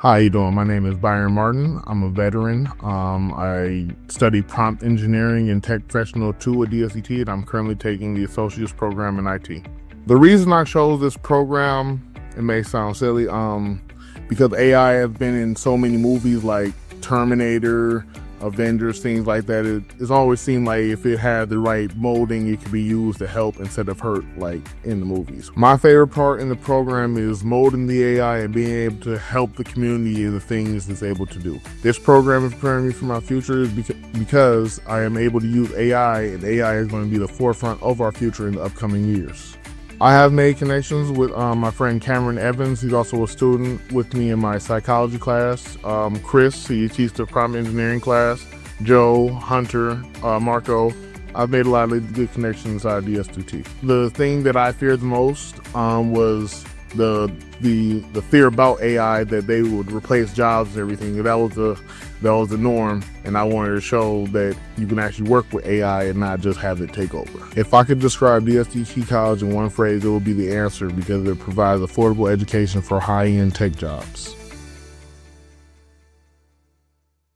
How you doing? My name is Byron Martin. I'm a veteran. I studied prompt engineering and tech professional 2 at DSDT, and I'm currently taking the associate's program in IT. The reason I chose this program, it may sound silly, because AI has been in so many movies like Terminator, Avengers, things like that. It's always seemed like if it had the right molding, it could be used to help instead of hurt, like in the movies. My favorite part in the program is molding the AI and being able to help the community in the things it's able to do. This program is preparing me for my future because I am able to use AI, and AI is going to be the forefront of our future in the upcoming years. I have made connections with my friend Cameron Evans. He's also a student with me in my psychology class. Chris, he teaches the prompt engineering class. Joe, Hunter, Marco. I've made a lot of good connections out of DSDT. The thing that I feared the most was the fear about AI, that they would replace jobs and everything. That was the norm, and I wanted to show that you can actually work with AI and not just have it take over. If I could describe DSDT College in one phrase, it would be the answer, because it provides affordable education for high-end tech jobs.